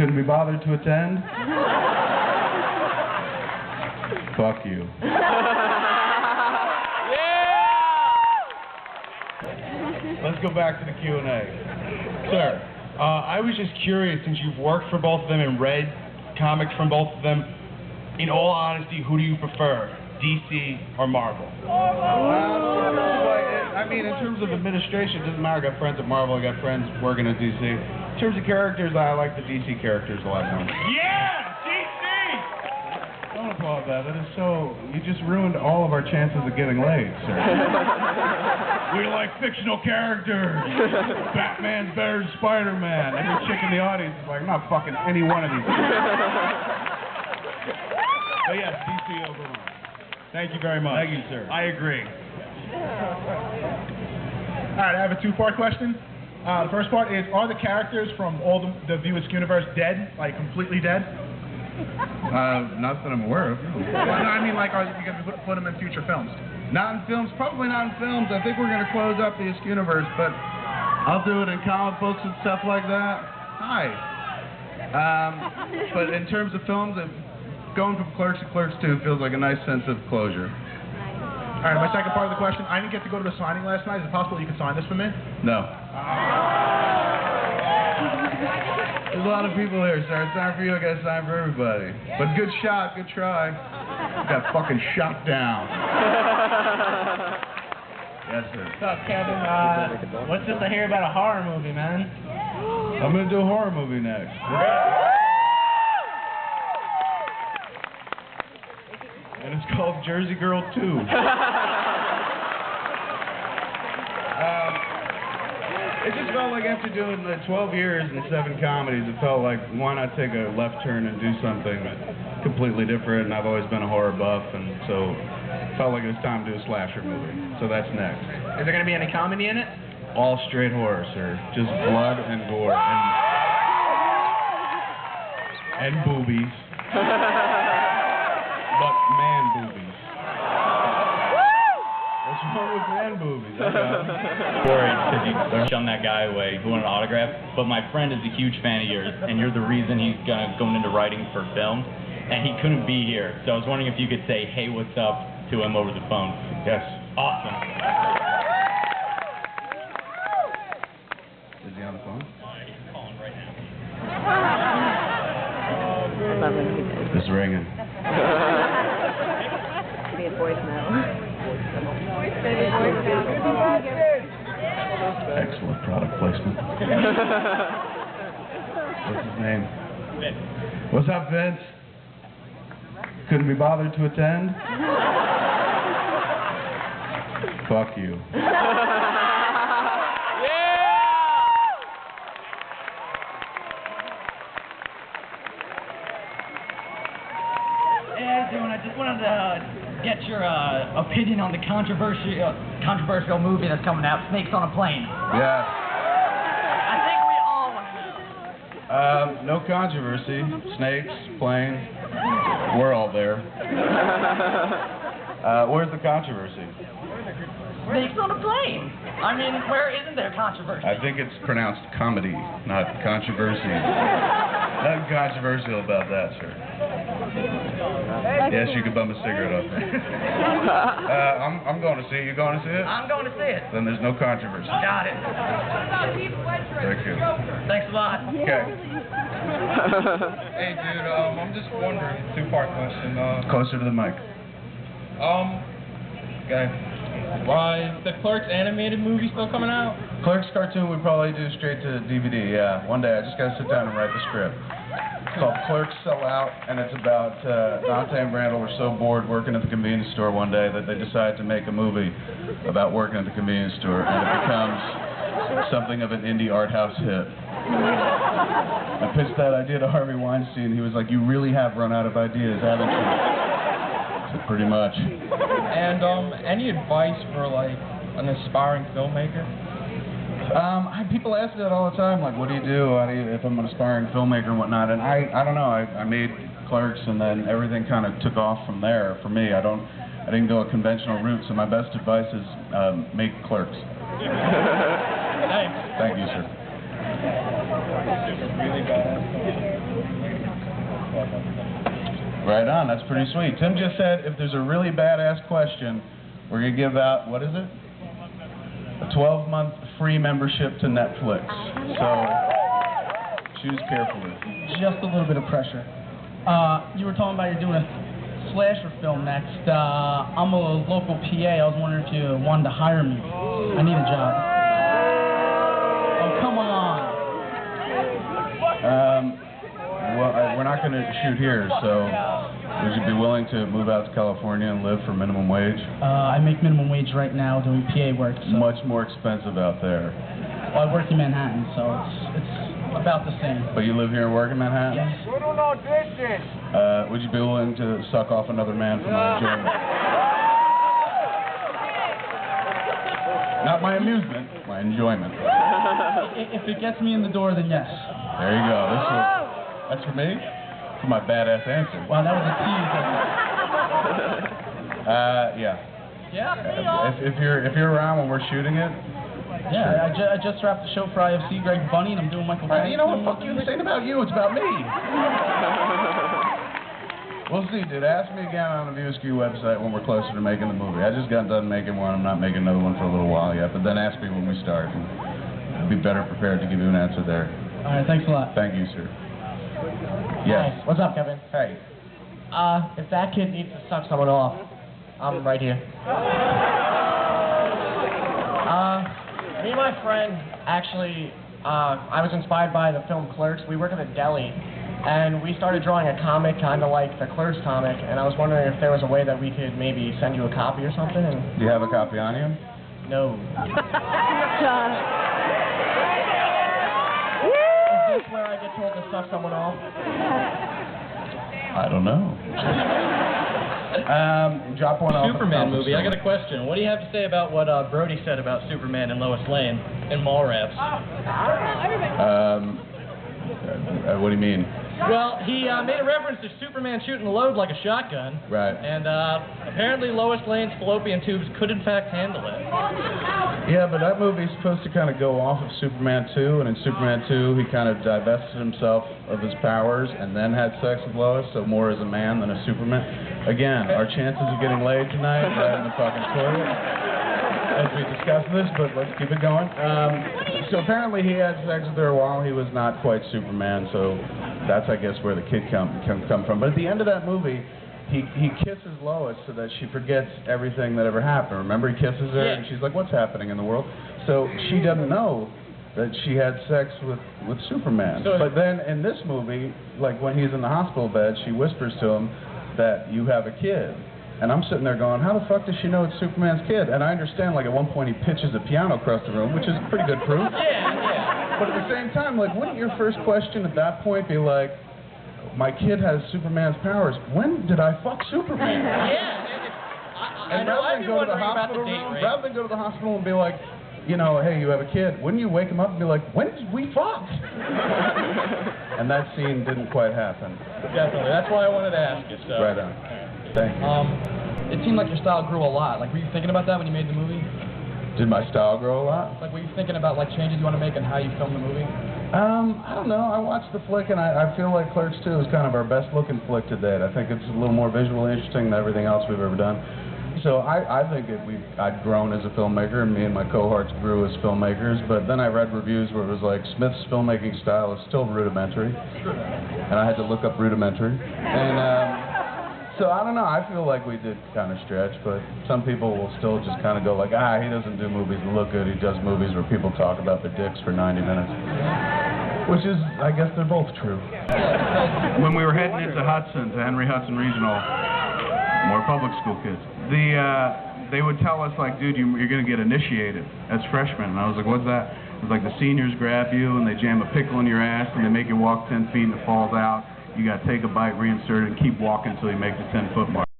Couldn't be bothered to attend? Fuck you. Let's go back to the Q&A. Sir, I was just curious, since you've worked for both of them and read comics from both of them, in all honesty, who do you prefer, DC or Marvel? I mean, in terms of administration, it doesn't matter. I got friends at Marvel, I got friends working at DC. In terms of characters, I like the DC characters a lot more. Yeah! DC! Don't applaud that. That is so... You just ruined all of our chances of getting laid, sir. We like fictional characters. Batman's better than Spider-Man. Every chick in the audience is like, I'm not fucking any one of these. But yes, DC over Marvel. Thank you very much. Thank you, sir. I agree. All right, I have a two-part question. The first part is, are the characters from all the View Askew universe dead? Like, completely dead? Not that I'm aware of. No. No, I mean, like, are you going to put them in future films? Not in films, probably not in films. I think we're going to close up the Askew universe, but I'll do it in comic books and stuff like that. Hi. But in terms of films, going from Clerks to Clerks 2 feels like a nice sense of closure. All right, my second part of the question, I didn't get to go to the signing last night. Is it possible you could sign this for me? No. There's a lot of people here, sir. It's time for you, I got to sign for everybody. But good shot, good try. Got fucking shot down. Yes, sir. What's up, Kevin? What's this I hear about a horror movie, man? I'm going to do a horror movie next. And it's called Jersey Girl 2. It just felt like after doing the 12 years and 7 comedies, it felt like, why not take a left turn and do something completely different? And I've always been a horror buff, and so it felt like it was time to do a slasher movie. So that's next. Is there going to be any comedy in it? All straight horror, sir. Just blood and gore. And boobies. But man boobies. What's wrong with man boobies? Worried because you shunned that guy away who wanted an autograph, but my friend is a huge fan of yours, and you're the reason he's going into writing for film, and he couldn't be here. So I was wondering if you could say, hey, what's up to him over the phone. Yes. Awesome. Is he on the phone? He's calling right now. It's ringing. Be a voicemail. Excellent product placement. What's his name? Vince. What's up, Vince? Couldn't be bothered to attend? Fuck you. I just wanted to get your opinion on the controversial movie that's coming out, Snakes on a Plane. Yeah. I think we all want to see it. No controversy. Snakes, plane. We're all there. Where's the controversy? Snakes on a Plane. I mean, where isn't there controversy? I think it's pronounced comedy, not controversy. Nothing controversial about that, sir. Yes, you can bum a cigarette off me. I'm going to see it. You going to see it? I'm going to see it. Then there's no controversy. Got it. Thank you. Thanks a lot. Okay. Hey, dude, I'm just wondering, two-part question. Closer to the mic. Okay. Why is the Clerks animated movie still coming out? Clerks cartoon would probably do straight to DVD, yeah. One day I just gotta sit down and write the script. It's called Clerks Sell Out, and it's about Dante and Randall were so bored working at the convenience store one day that they decided to make a movie about working at the convenience store, and it becomes something of an indie art house hit. I pitched that idea to Harvey Weinstein. He was like, you really have run out of ideas, haven't you? I said, pretty much. And any advice for like an aspiring filmmaker? People ask me that all the time, like, what do you do if I'm an aspiring filmmaker and whatnot, and I don't know, I made Clerks, and then everything kind of took off from there for me. I didn't go a conventional route, so my best advice is make Clerks. Thanks. Thank you, sir. Really bad. Right on, that's pretty sweet. Tim just said if there's a really badass question, we're going to give out, what is it? A 12-month free membership to Netflix. So, choose carefully. Just a little bit of pressure. You were talking about you're doing a slasher film next. I'm a local PA. I was wondering if you wanted to hire me. I need a job. Oh, come on. Well, we're not going to shoot here, so would you be willing to move out to California and live for minimum wage? I make minimum wage right now doing PA work. So. Much more expensive out there. Well, I work in Manhattan, so it's about the same. But you live here and work in Manhattan? Yes. Would you be willing to suck off another man for my enjoyment? Not my amusement, my enjoyment. If it gets me in the door, then yes. There you go. That's for me? For my badass answer. Wow, that was a tease. Yeah. Yeah? If you're around when we're shooting it. Yeah, I just wrapped the show for IFC, Greg Bunny, and I'm doing Michael Caine. You know what? Fuck you. This ain't about you. It's about me. We'll see, dude. Ask me again on the View Askew website when we're closer to making the movie. I just got done making one. I'm not making another one for a little while yet. But then ask me when we start, and I'll be better prepared to give you an answer there. All right, thanks a lot. Thank you, sir. Yes. Hi. What's up, Kevin? Hey. If that kid needs to suck someone off, I'm right here. Me and my friend, actually, I was inspired by the film Clerks. We work at a deli, and we started drawing a comic kind of like the Clerks comic, and I was wondering if there was a way that we could maybe send you a copy or something. And Do you have a copy on you? no. Is this where I get told to suck someone off? I don't know. Drop one off. Superman movie. I got a question. What do you have to say about what Brody said about Superman and Lois Lane in Mallrats? What do you mean? Well, he made a reference to Superman shooting the load like a shotgun. Right. And apparently Lois Lane's fallopian tubes could in fact handle it. Yeah, but that movie's supposed to kind of go off of Superman 2, and in Superman 2 he kind of divested himself of his powers and then had sex with Lois, so more as a man than a Superman. Again, our chances of getting laid tonight right in the fucking toilet as we discuss this, but let's keep it going. So apparently he had sex with her while he was not quite Superman, so that's, I guess, where the kid can come from. But at the end of that movie, he kisses Lois so that she forgets everything that ever happened. Remember, he kisses her, and she's like, what's happening in the world? So she doesn't know that she had sex with Superman. But then in this movie, like when he's in the hospital bed, she whispers to him that you have a kid. And I'm sitting there going, how the fuck does she know it's Superman's kid? And I understand, like, at one point he pitches a piano across the room, which is pretty good proof. Yeah. But at the same time, like, wouldn't your first question at that point be like, my kid has Superman's powers. When did I fuck Superman? I know I'd be wondering about the date rape. Rather than go to the hospital and be like, you know, hey, you have a kid, wouldn't you wake him up and be like, when did we fuck? And that scene didn't quite happen. Definitely. That's why I wanted to ask you. So. Right on. Thank you. It seemed like your style grew a lot. Like, were you thinking about that when you made the movie? Did my style grow a lot? Like, were you thinking about, like, changes you want to make and how you film the movie? I don't know. I watched the flick, and I feel like Clerks 2 is kind of our best-looking flick to date. I think it's a little more visually interesting than everything else we've ever done. So I think I'd grown as a filmmaker, and me and my cohorts grew as filmmakers, but then I read reviews where it was like, Smith's filmmaking style is still rudimentary, and I had to look up rudimentary. And so I don't know, I feel like we did kind of stretch, but some people will still just kind of go like, he doesn't do movies that look good, he does movies where people talk about their dicks for 90 minutes. Which is, I guess they're both true. When we were heading into Hudson, to Henry Hudson Regional, more public school kids, they would tell us like, dude, you're going to get initiated as freshmen. And I was like, what's that? It was like the seniors grab you and they jam a pickle in your ass and they make you walk 10 feet and it falls out. You got to take a bite, reinsert it, and keep walking until you make the 10-foot mark.